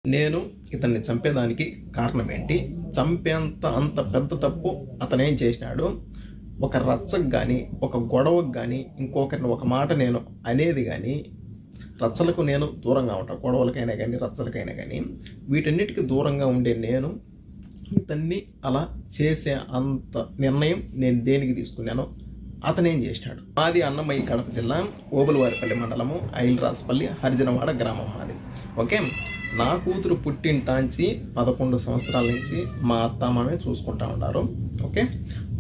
నేను ఇతన్ని చంపేదానికి కారణం ఏంటి? అంత పెద్ద తప్పు అతనేం చేసినాడు? ఒక రచ్చకు కానీ, ఒక గొడవకు కానీ, ఇంకొకరిని ఒక మాట నేను అనేది కానీ, రచ్చలకు నేను దూరంగా ఉంటాను. గొడవలకైనా కానీ, రచ్చలకైనా కానీ, వీటన్నిటికీ దూరంగా ఉండే నేను ఇతన్ని అలా చేసే అంత నిర్ణయం నేను దేనికి తీసుకున్నానో అతనేం చేసినాడు. మాది అన్నమయ్య కడప జిల్లా ఓబులవారిపల్లి మండలము ఐలరాజపల్లి హరిజనవాడ గ్రామం మాది. ఓకే, నా కూతురు పుట్టింటాంచి 11 సంవత్సరాల నుంచి మా అత్తమామే చూసుకుంటా ఉన్నారు. ఓకే,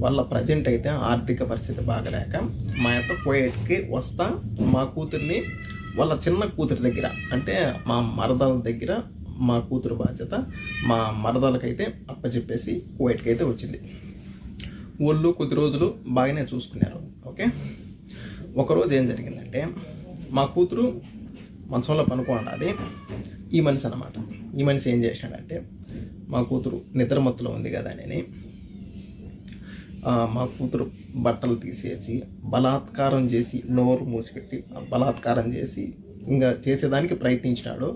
వాళ్ళ ప్రజెంట్ అయితే ఆర్థిక పరిస్థితి బాగలేక మా అత్త కోయేట్కి వస్తా మా కూతుర్ని వాళ్ళ చిన్న కూతురి దగ్గర, అంటే మా మరదల దగ్గర మా కూతురు బాధ్యత మా మరదలకైతే అప్పచెప్పేసి కోయేట్కి అయితే వచ్చింది. వాళ్ళు కొద్ది రోజులు బాగానే చూసుకున్నారు. ఓకే, ఒకరోజు ఏం జరిగిందంటే మా కూతురు మంచంలో పనుకోండి, ఈ మనిషి అన్నమాట. ఈ మనిషి ఏం చేశాడంటే మా కూతురు నిద్రమత్తులో ఉంది కదా అని మా కూతురు బట్టలు తీసేసి బలాత్కారం చేసి నోరు మూసిపెట్టి బలాత్కారం చేసి ఇంకా చేసేదానికి ప్రయత్నించినాడు.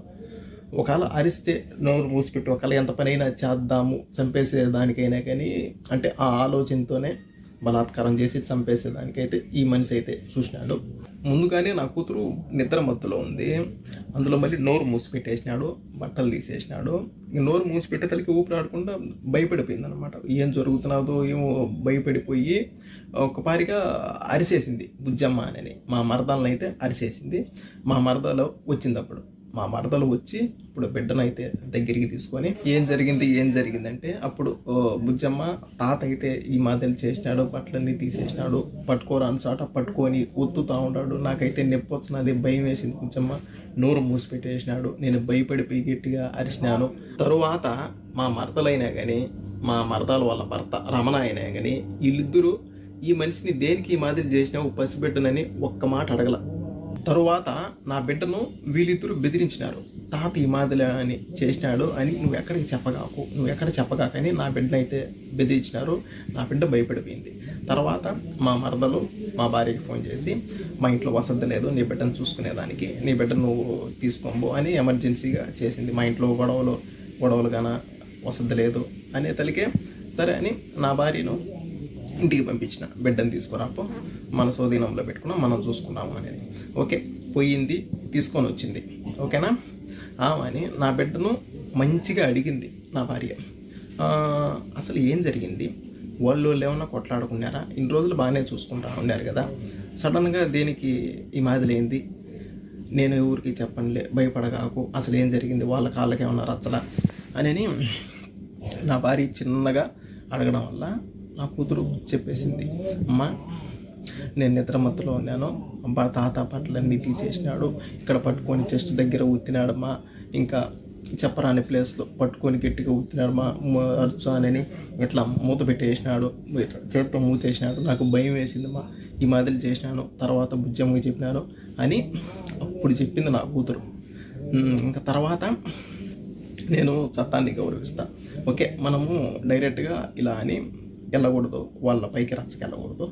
ఒకవేళ అరిస్తే నోరు మూసిపెట్టి ఒకవేళ ఎంత పనైనా చేద్దాము చంపేసేదానికైనా కానీ, అంటే ఆ ఆలోచనతోనే బలాత్కారం చేసి చంపేసేదానికైతే ఈ మనిషి అయితే చూసినాడు. ముందుగానే నా కూతురు నిద్ర మత్తులో ఉంది, అందులో మళ్ళీ నోరు మూసిపెట్టేసినాడు, బట్టలు తీసేసినాడు. నోరు మూసిపెట్టే తలకి ఊపిరాడకుండా భయపడిపోయింది అనమాట. ఏం జరుగుతున్నదో ఏమో భయపడిపోయి ఒకపారిగా అరిసేసింది బుజ్జమ్మ అని. మా మరదలను అయితే అరిసేసింది. మా మరదలో వచ్చింది. అప్పుడు మా మరదలు వచ్చి ఇప్పుడు బిడ్డనైతే దగ్గరికి తీసుకొని ఏం జరిగిందంటే అప్పుడు బుజ్జమ్మ తాత అయితే ఈ మాదిరి చేసినాడు, బట్టలన్నీ తీసేసినాడు, పట్టుకోరాని చాట పట్టుకొని ఒత్తుతా ఉన్నాడు. నాకైతే నొప్పి వచ్చినది, భయం వేసింది. బుజ్జమ్మ నోరు మూసిపెట్టేసినాడు. నేను భయపడిపోయి గట్టిగా అరిచినాను. తరువాత మా మరదలైనా కానీ, మా మరదలు వాళ్ళ భర్త రమణ అయినా కానీ, వీళ్ళిద్దరూ ఈ మనిషిని దేనికి ఈ మాదిరి చేసినావు పసిబిడ్డనని ఒక్క మాట అడగల. తరువాత నా బిడ్డను వీళ్ళిద్దరూ బెదిరించినారు. తాత ఈ మాదిరి అని చేసినాడు అని నువ్వు ఎక్కడ చెప్పగాకని నా బిడ్డనైతే బెదిరించినారు. నా బిడ్డ భయపడిపోయింది. తర్వాత మా మరదలు మా భార్యకి ఫోన్ చేసి మా ఇంట్లో వసతి లేదు, నీ బిడ్డను చూసుకునేదానికి, నీ బిడ్డ నువ్వు తీసుకోబో అని ఎమర్జెన్సీగా చేసింది. మా ఇంట్లో గొడవలు గాన వసతి లేదు అనే తలికే సరే అని నా భార్యను ఇంటికి పంపించిన. బిడ్డను తీసుకురాపో, మన స్వాధీనంలో పెట్టుకున్నాం, మనం చూసుకున్నాము అనేది. ఓకే, పోయింది, తీసుకొని వచ్చింది. ఓకేనా, అని నా బిడ్డను మంచిగా అడిగింది నా భార్య. అసలు ఏం జరిగింది, వాళ్ళు ఏమన్నా కొట్లాడుకున్నారా? ఇన్ని రోజులు బాగానే చూసుకుంటా ఉన్నారు కదా, సడన్గా దేనికి ఈ మాదిరి ఏంది? నేను ఊరికి చెప్పనులే, భయపడగాకు, అసలు ఏం జరిగింది, వాళ్ళ కాళ్ళకి ఏమన్నా రచ్చలా అని నా భార్య చిన్నగా అడగడం వల్ల నా కూతురు చెప్పేసింది, అమ్మ నేను నిద్రమత్తులో ఉన్నాను, తాత బట్టలన్నీ తీసేసినాడు, ఇక్కడ పట్టుకొని చెస్ట్ దగ్గర ఊతినాడమ్మా, ఇంకా చెప్పరాని ప్లేస్లో పట్టుకొని గట్టిగా ఊతినాడమ్మా, అరుచానని ఇట్లా మూత పెట్టేసినాడు, చేతితో మూతేసినాడు, నాకు భయం వేసిందమ్మా, ఈ మాదిరి చేసినాను, తర్వాత బుజ్జమ్మకి చెప్పినాను అని అప్పుడు చెప్పింది నా కూతురు. ఇంకా తర్వాత నేను చట్టాన్ని గౌరవిస్తా. ఓకే, మనము డైరెక్ట్గా ఇలా అని వెళ్ళకూడదు, వాళ్ళ పైకి రచ్చకెళ్ళకూడదు,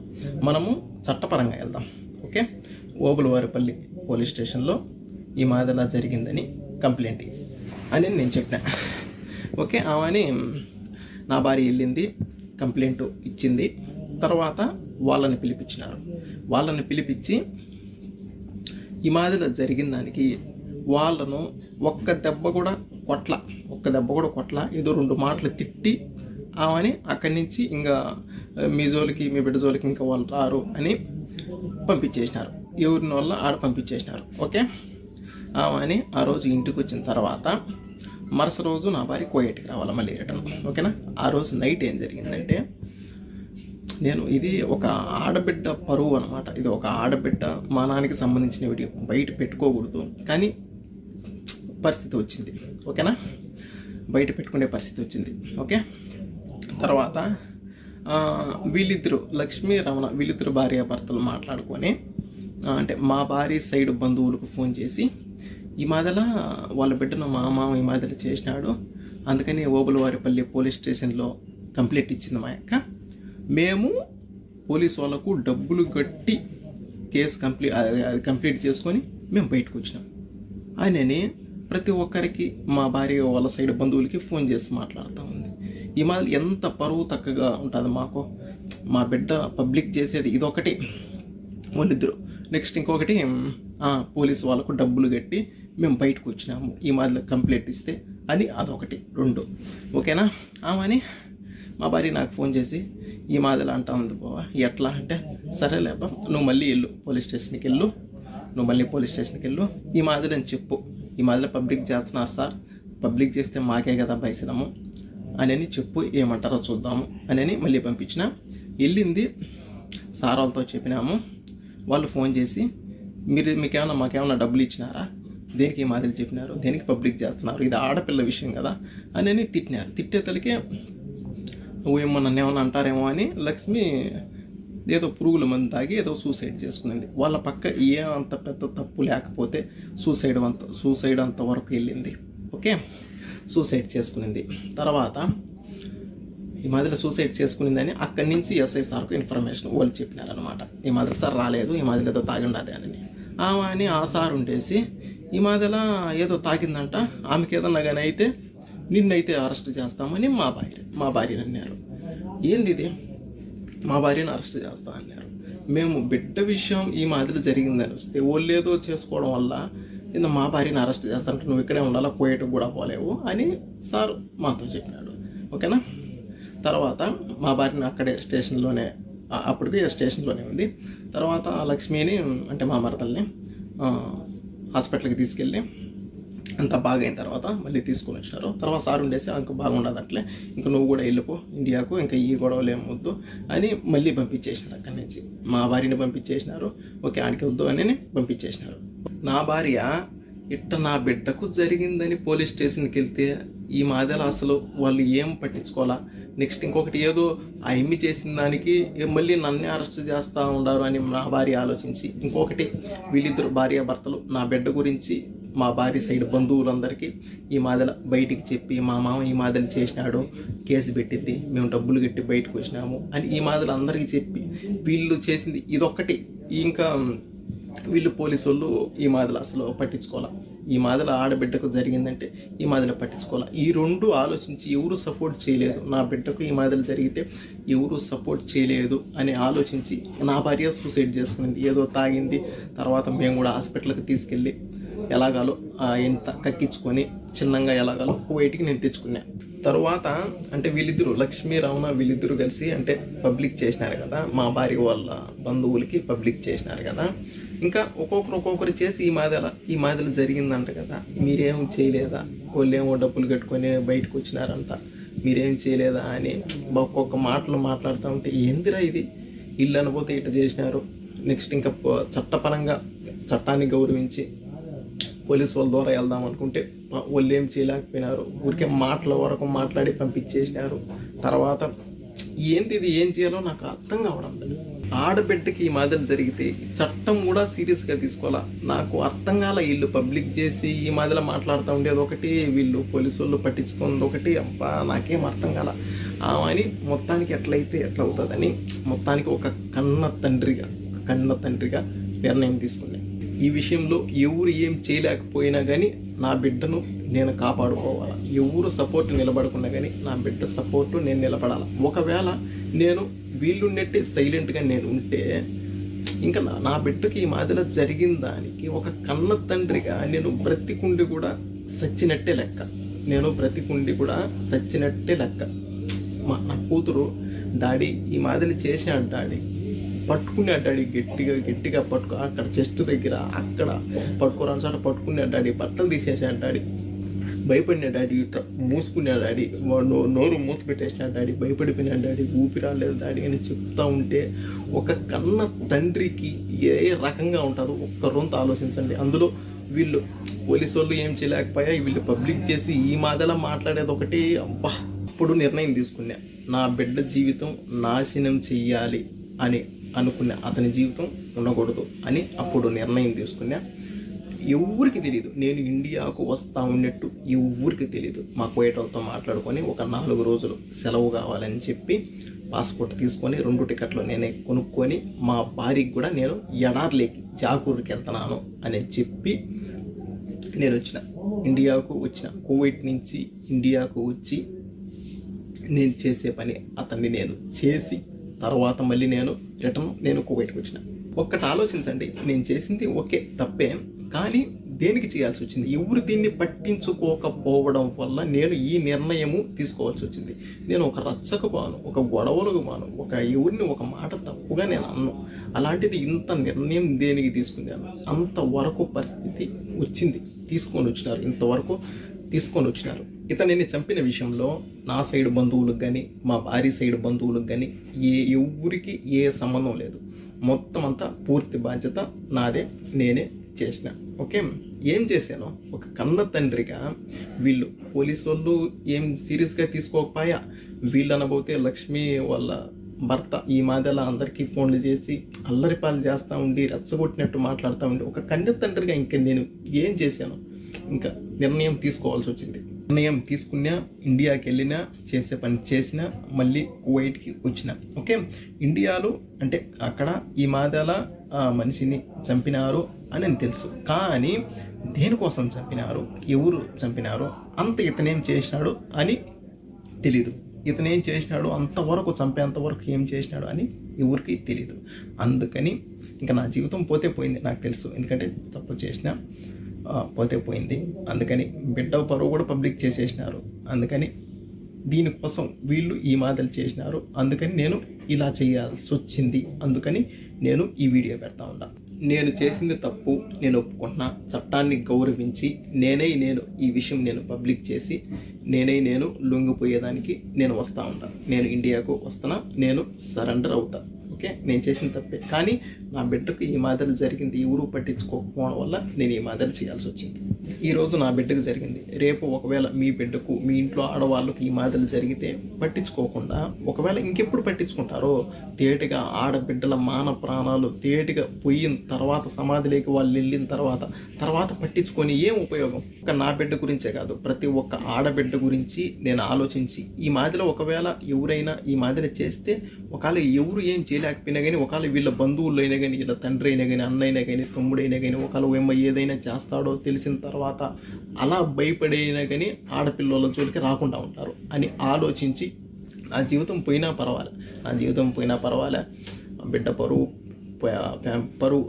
మనము చట్టపరంగా వెళ్దాం. ఓకే, ఓబులవారిపల్లి పోలీస్ స్టేషన్లో ఈ మాదిరిలా జరిగిందని కంప్లైంట్ అని నేను చెప్పిన. ఓకే, ఆమెని నా భార్య వెళ్ళింది, కంప్లైంట్ ఇచ్చింది. తర్వాత వాళ్ళని పిలిపించినారు. వాళ్ళని పిలిపించి ఈ మాదిరిలా జరిగిన దానికి వాళ్ళను ఒక్క దెబ్బ కూడా కొట్ల, ఏదో 2 మాటలు తిట్టి ఆమెని అక్కడి నుంచి ఇంకా మీ జోలికి, మీ బిడ్డ జోలికి ఇంకా వాళ్ళు రారు అని పంపించేసినారు. ఎవరిని వల్ల ఆడ పంపించేసినారు. ఓకే, ఆమెని ఆ రోజు ఇంటికి వచ్చిన తర్వాత మరుసటి రోజు నా భార్య కోయేటికి రావాలి మళ్ళీ రిటర్న్. ఓకేనా, ఆ రోజు నైట్ ఏం జరిగిందంటే, ఇది ఒక ఆడబిడ్డ పరువు అనమాట. ఇది ఒక ఆడబిడ్డ మానానికి సంబంధించిన వీడియో, బయట పెట్టుకోకూడదు కానీ పరిస్థితి వచ్చింది. ఓకేనా, బయట పెట్టుకునే పరిస్థితి వచ్చింది. ఓకే, తర్వాత వీళ్ళిద్దరు లక్ష్మీ రమణ వీళ్ళిద్దరు భార్యాభర్తలు మాట్లాడుకొని, అంటే మా భార్య సైడ్ బంధువులకు ఫోన్ చేసి ఈ మాదిరిలా వాళ్ళ బిడ్డను మా మామ ఈ మాదిరి చేసినాడు, అందుకని ఓబులవారిపల్లి పోలీస్ స్టేషన్లో కంప్లైంట్ ఇచ్చింది మా అక్క, మేము పోలీసు వాళ్ళకు డబ్బులు కట్టి కేసు కంప్లీట్ చేసుకొని మేము బయటకు వచ్చినాం అని ప్రతి ఒక్కరికి మా భార్య వాళ్ళ సైడ్ బంధువులకి ఫోన్ చేసి మాట్లాడుతూ ఉంది. ఈ మాదిరి ఎంత పరువు తక్కగా ఉంటుంది మాకు. మా బిడ్డ పబ్లిక్ చేసేది ఇదొకటి వాళ్ళిద్దరు. నెక్స్ట్ ఇంకొకటి పోలీసు వాళ్ళకు డబ్బులు కట్టి మేము బయటకు వచ్చినాము ఈ మాదిరి కంప్లైంట్ ఇస్తే అని అదొకటి. 2 ఓకేనా. ఆమెని మా భార్య నాకు ఫోన్ చేసి ఈ మాదిరి అంటా ఉంది బావా, ఎట్లా అంటే సరేలేబ్బా నువ్వు మళ్ళీ వెళ్ళు పోలీస్ స్టేషన్కి వెళ్ళు, ఈ మాదిరి అని చెప్పు, ఈ మాదిరి పబ్లిక్ చేస్తున్నారు సార్, పబ్లిక్ చేస్తే మాకే కదా భయసినము అని చెప్పు, ఏమంటారో చూద్దాము అని మళ్ళీ పంపించిన. వెళ్ళింది సార్ వాళ్ళతో చెప్పినాము. వాళ్ళు ఫోన్ చేసి మాకేమన్నా డబ్బులు ఇచ్చినారా, దేనికి ఈ మాదిరి చెప్పినారు, దేనికి పబ్లిక్ చేస్తున్నారు, ఇది ఆడపిల్ల విషయం కదా అని తిట్టినారు. తిట్టేతలకే నన్ను ఏమన్నా అంటారేమో అని లక్ష్మి ఏదో పురుగుల మందు తాగి ఏదో సూసైడ్ చేసుకునింది. వాళ్ళ పక్క అంత పెద్ద తప్పు లేకపోతే సూసైడ్ అంత వరకు వెళ్ళింది. ఓకే, సూసైడ్ చేసుకునింది. తర్వాత ఈ మాదిరి సూసైడ్ చేసుకునిందని అక్కడి నుంచి ఎస్ఐ సార్కు ఇన్ఫర్మేషన్ వాళ్ళు చెప్పినారనమాట. ఈ మాదిరి సార్ రాలేదు, ఈ మాదిరి ఏదో తాగి ఉండదు అని ఆ సార్ ఉండేసి ఈ మాదిరిలా ఏదో తాగిందంట, ఆమెకి ఏదన్నా కానీ అయితే నిన్నైతే అరెస్ట్ చేస్తామని మా భార్యని అన్నారు. ఏంది ఇది, మా భార్యను అరెస్ట్ చేస్తా అన్నారు. మేము బిడ్డ విషయం ఈ మాదిరి జరిగిందని వస్తే వాళ్ళు ఏదో చేసుకోవడం వల్ల మా భార్యను అరెస్ట్ చేస్తానంటే నువ్వు ఇక్కడే ఉండాలా, కోయేటకు కూడా పోలేవు అని సార్ మాతో చెప్పినాడు. ఓకేనా. తర్వాత మా భార్యని అక్కడే స్టేషన్లోనే, అప్పటికి స్టేషన్లోనే ఉంది. తర్వాత లక్ష్మిని అంటే మా మరదల్ని హాస్పిటల్కి తీసుకెళ్ళి అంతా బాగా అయిన తర్వాత మళ్ళీ తీసుకొని వచ్చినారు. తర్వాత సార్ ఉండేసి ఇంకా బాగుండదు అట్లే, ఇంకా నువ్వు కూడా వెళ్ళిపో ఇండియాకు, ఇంకా ఈ గొడవలు ఏమొద్దు అని మళ్ళీ పంపించేసినారు. అక్కడి నుంచి మా భార్యని పంపించేసినారు. ఓకే ఆడికి వద్దు అని పంపించేసినారు. నా భార్య నా బిడ్డకు జరిగిందని పోలీస్ స్టేషన్కి వెళ్తే ఈ మాదిరి అసలు వాళ్ళు ఏం పట్టించుకోవాలా. నెక్స్ట్ ఇంకొకటి ఏదో ఆ ఎమ్మి చేసిన దానికి మళ్ళీ నన్నే అరెస్ట్ చేస్తూ ఉండారు అని నా భార్య ఆలోచించి, ఇంకొకటి వీళ్ళిద్దరు భార్యాభర్తలు నా బిడ్డ గురించి మా భార్య సైడ్ బంధువులందరికీ ఈ మాదిరి బయటికి చెప్పి మా మామ ఈ మాదిరి చేసినాడు, కేసు పెట్టింది, మేము డబ్బులు కట్టి బయటకు వచ్చినాము అని ఈ మాదిరి అందరికీ చెప్పి వీళ్ళు చేసింది ఇదొక్కటి. ఇంకా వీళ్ళు పోలీసు వాళ్ళు ఈ మాదిరి అసలు పట్టించుకోవాలి. ఈ మాదిరి ఆడబిడ్డకు జరిగిందంటే ఈ మాదిరి పట్టించుకోవాలి. ఈ 2 ఆలోచించి ఎవరు సపోర్ట్ చేయలేదు. నా బిడ్డకు ఈ మాదిరి జరిగితే ఎవరు సపోర్ట్ చేయలేదు అని ఆలోచించి నా భార్య సూసైడ్ చేసుకునింది. ఏదో తాగింది. తర్వాత మేము కూడా హాస్పిటల్కి తీసుకెళ్ళి ఎలాగాలో ఎంత కక్కించుకొని చిన్నగా ఎలాగాలో బయటికి నేను తెచ్చుకున్నా. తర్వాత అంటే వీళ్ళిద్దరూ లక్ష్మీ రమణ వీళ్ళిద్దరూ కలిసి అంటే పబ్లిక్ చేసినారు కదా, మా భార్య వాళ్ళ బంధువులకి పబ్లిక్ చేసినారు కదా. ఇంకా ఒక్కొక్కరు చేసి ఈ మాదిరి జరిగిందంట కదా, మీరేం చేయలేదా, వాళ్ళేమో డబ్బులు కట్టుకొని బయటకు వచ్చినారంట, మీరేం చేయలేదా అని ఒక్కొక్క మాటలు మాట్లాడుతూ ఉంటే ఏందిరా ఇది, ఇల్లు అనబోతే ఇట్లా చేసినారు. నెక్స్ట్ ఇంకా చట్టపరంగా చట్టాన్ని గౌరవించి పోలీసు వాళ్ళ ద్వారా వెళ్దాం అనుకుంటే వాళ్ళు ఏం చేయలేకపోయినారు. ఊరికే మాటల వరకు మాట్లాడి పంపించేసినారు. తర్వాత ఏంటిది, ఏం చేయాలో నాకు అర్థం కావడం లేదు. ఆడబిడ్డకి ఈ మాదిరి జరిగితే చట్టం కూడా సీరియస్గా తీసుకోవాలా. నాకు అర్థం కాల. వీళ్ళు పబ్లిక్ చేసి ఈ మాదిరిలో మాట్లాడుతూ ఉండేది ఒకటి, వీళ్ళు పోలీసు వాళ్ళు పట్టించుకున్నది ఒకటి. అబ్బా నాకేం అర్థం కాల. అని మొత్తానికి ఎట్లయితే ఎట్లా అవుతుందని మొత్తానికి ఒక కన్న తండ్రిగా నిర్ణయం తీసుకున్నాను. ఈ విషయంలో ఎవరు ఏం చేయలేకపోయినా కానీ నా బిడ్డను నేను కాపాడుకోవాలి. ఎవరు సపోర్ట్ నిలబడకున్నా కానీ నా బిడ్డ సపోర్టు నేను నిలబడాలి. ఒకవేళ నేను వీళ్ళున్నట్టే సైలెంట్గా నేను ఉంటే ఇంకా నా బిడ్డకి ఈ మాదిరి జరిగిన దానికి ఒక కన్న తండ్రిగా నేను బ్రతికుండి కూడా సచ్చినట్టే లెక్క. నా కూతురు డాడీ ఈ మాదిరి చేసాడు, డాడీ పట్టుకున్నాడు, డాడీ గట్టిగా పట్టుకో, అక్కడ చెస్ట్ దగ్గర అక్కడ పట్టుకోరాని చోట పట్టుకున్నాడు డాడీ, బట్టలు తీసేసాడు డాడీ, భయపడినాడు డాడీ, మూసుకున్నాడు డాడీ, నోరు మూత పెట్టేసినాడు డాడీ, భయపడిపోయినాడు డాడీ, ఊపిరాలేదు డాడీ అని చెప్తా ఉంటే ఒక కన్న తండ్రికి ఏ రకంగా ఉంటుందో ఒక్క రొంత ఆలోచించండి. అందులో వీళ్ళు పోలీసు వాళ్ళు ఏం చేయలేకపోయా, వీళ్ళు పబ్లిక్ చేసి ఈ మాదిరిలా మాట్లాడేది ఒకటి. అబ్బా అప్పుడు నిర్ణయం తీసుకున్నా, నా బిడ్డ జీవితం నాశనం చెయ్యాలి అని అనుకున్నా, అతని జీవితం ఉండకూడదు అని అప్పుడు నిర్ణయం తీసుకున్నా. ఎవరికి తెలియదు నేను ఇండియాకు వస్తా ఉన్నట్టు, ఎవరికి తెలియదు. మా కోయటోతో మాట్లాడుకొని ఒక 4 రోజులు సెలవు కావాలని చెప్పి పాస్పోర్ట్ తీసుకొని 2 టికెట్లు నేనే కొనుక్కొని మా భార్యకి కూడా నేను ఎడార్లేకి జాకూర్కి వెళ్తున్నాను అని చెప్పి నేను వచ్చిన. ఇండియాకు వచ్చిన, కువైట్ నుంచి ఇండియాకు వచ్చి నేను చేసే పని అతన్ని నేను చేసి తర్వాత మళ్ళీ నేను కువైట్కి వచ్చిన. ఒక్కటి ఆలోచించండి, నేను చేసింది ఓకే తప్పే, కానీ దేనికి చేయాల్సి వచ్చింది? ఎవరు దీన్ని పట్టించుకోకపోవడం వల్ల నేను ఈ నిర్ణయము తీసుకోవాల్సి వచ్చింది. నేను ఒక రచ్చకు బాను, ఒక గొడవలకు బాను, ఎవరిని ఒక మాట తప్పుగా నేను అన్ను. అలాంటిది ఇంత నిర్ణయం దేనికి తీసుకున్నాను? అంతవరకు పరిస్థితి వచ్చింది, ఇంతవరకు తీసుకొని వచ్చినారు. ఇతనిని చంపిన విషయంలో నా సైడ్ బంధువులకు కానీ మా భార్య సైడ్ బంధువులకు కానీ ఎవరికి ఏ సంబంధం లేదు. మొత్తం అంతా పూర్తి బాధ్యత నాదే, నేనే చేసిన. ఓకే, ఏం చేశాను? ఒక కన్న తండ్రిగా వీళ్ళు పోలీసు వాళ్ళు ఏం సీరియస్గా తీసుకోకపోయా. వీళ్ళు అనబోతే లక్ష్మి వాళ్ళ భర్త ఈ మధ్యలో అందరికీ ఫోన్లు చేసి అల్లరిపాలు చేస్తూ ఉండి రెచ్చగొట్టినట్టు మాట్లాడుతూ ఉండి ఒక కన్న తండ్రిగా ఇంకా నేను ఏం చేశాను? ఇంకా నిర్ణయం తీసుకోవాల్సి వచ్చింది. నిర్ణయం తీసుకున్నా, ఇండియాకి వెళ్ళినా, చేసే పని చేసినా, మళ్ళీ కువైట్కి వచ్చిన. ఓకే, ఇండియాలో అంటే అక్కడ ఈ మాదాల మనిషిని చంపినారు అని తెలుసు, కానీ దేనికోసం చంపినారు, ఎవరు చంపినారు, అంత ఇతనేం చేసినాడు అని తెలీదు. ఇతనేం చేసినాడు అంతవరకు, చంపేంతవరకు ఏం చేసినాడు అని ఎవరికి తెలీదు. అందుకని ఇంకా నా జీవితం పోతే పోయింది నాకు తెలుసు, ఎందుకంటే తప్పు చేసిన పోతే పోయింది. అందుకని బిడ్డ పరువు కూడా పబ్లిక్ చేసేసినారు. అందుకని దీనికోసం వీళ్ళు ఈ మాటలు చేసినారు. అందుకని నేను ఇలా చేయాల్సి వచ్చింది. అందుకని నేను ఈ వీడియో పెడతా ఉన్నా. నేను చేసింది తప్పు, నేను ఒప్పుకుంటున్నా. చట్టాన్ని గౌరవించి నేను ఈ విషయం నేను పబ్లిక్ చేసి నేను లొంగిపోయేదానికి నేను వస్తూ ఉంటా. నేను ఇండియాకు వస్తున్నా, నేను సరెండర్ అవుతా. ఓకే, నేను చేసిన తప్పే, కానీ నా బిడ్డకు ఈ మాదిరి జరిగింది, ఎవరు పట్టించుకోకపోవడం వల్ల నేను ఈ మాదిరి చేయాల్సి వచ్చింది. ఈరోజు నా బిడ్డకు జరిగింది, రేపు ఒకవేళ మీ బిడ్డకు, మీ ఇంట్లో ఆడవాళ్ళకు ఈ మాదిరి జరిగితే పట్టించుకోకుండా ఒకవేళ ఇంకెప్పుడు పట్టించుకుంటారో, తేటిగా ఆడబిడ్డల మాన ప్రాణాలు తేటిగా పోయిన తర్వాత, సమాధిలోకి వాళ్ళు వెళ్ళిన తర్వాత పట్టించుకొని ఏం ఉపయోగం? ఒక నా బిడ్డ గురించే కాదు, ప్రతి ఒక్క ఆడబిడ్డ గురించి నేను ఆలోచించి ఈ మాదిరిలో ఒకవేళ ఎవరైనా ఈ మాదిరి చేస్తే, ఒకవేళ ఎవరు ఏం చేయలేకపోయినా కానీ, ఒకవేళ వీళ్ళ బంధువులు అయినా కానీ, వీళ్ళ తండ్రి అయినా కానీ, అన్న అయినా కానీ, తమ్ముడైనా కానీ, ఒకవేళ ఏదైనా చేస్తాడో తెలిసిన తర్వాత అలా భయపడైనా కానీ ఆడపిల్లల జోలికి రాకుండా ఉంటారు అని ఆలోచించి, నా జీవితం పోయినా పర్వాలే, బిడ్డ పరువు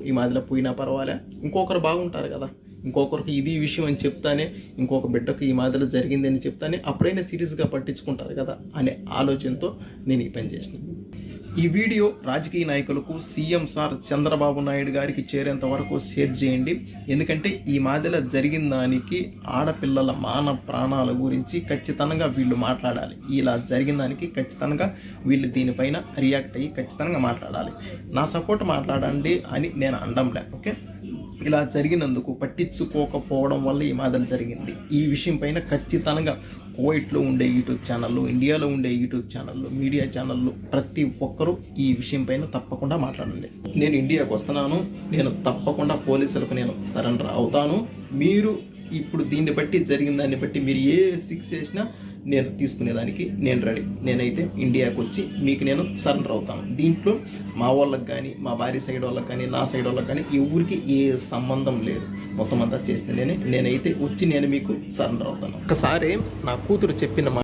ఈ మాదిరిలో పోయినా పర్వాలే, ఇంకొకరు బాగుంటారు కదా, ఇంకొకరికి ఇది విషయం అని చెప్తానే, ఇంకొక బిడ్డకు ఈ మాదిరిలో జరిగిందని చెప్తానే అప్పుడైనా సీరియస్గా పట్టించుకుంటారు కదా అనే ఆలోచనతో నేను ఈ పని చేసినాను. ఈ వీడియో రాజకీయ నాయకులకు, సీఎం సార్ చంద్రబాబు నాయుడు గారికి చేరేంత వరకు షేర్ చేయండి. ఎందుకంటే ఈ మాదిరిలో జరిగిన దానికి ఆడపిల్లల మాన ప్రాణాల గురించి ఖచ్చితంగా వీళ్ళు మాట్లాడాలి. ఇలా జరిగిన దానికి ఖచ్చితంగా వీళ్ళు దీనిపైన రియాక్ట్ అయ్యి ఖచ్చితంగా మాట్లాడాలి. నా సపోర్ట్ మాట్లాడండి అని నేను అనడంలే. ఓకే, ఇలా జరిగినందుకు పట్టించుకోకపోవడం వల్ల ఈ మాదిరి జరిగింది. ఈ విషయం పైన ఖచ్చితంగా కువైట్లో ఉండే యూట్యూబ్ ఛానళ్ళు, ఇండియాలో ఉండే యూట్యూబ్ ఛానళ్ళు, మీడియా ఛానళ్ళు ప్రతి ఒక్కరూ ఈ విషయం పైన తప్పకుండా మాట్లాడండి. నేను ఇండియాకు వస్తున్నాను, నేను తప్పకుండా పోలీసులకు నేను సరెండర్ అవుతాను. మీరు ఇప్పుడు దీన్ని బట్టి, జరిగిన దాన్ని బట్టి మీరు ఏ శిక్ష చేసినా నేను తీసుకునేదానికి నేను రెడీ. నేనైతే ఇండియాకు వచ్చి మీకు నేను సరెండర్ అవుతాను. దీంట్లో మా వాళ్ళకి కానీ, మా భార్య సైడ్ వాళ్ళకి కానీ, నా సైడ్ వాళ్ళకి కానీ ఎవరికి ఏ సంబంధం లేదు. మొత్తం అంతా చేస్తే నేనైతే వచ్చి నేను మీకు సరెండర్ అవుతాను. ఒకసారి నా కూతురు చెప్పిన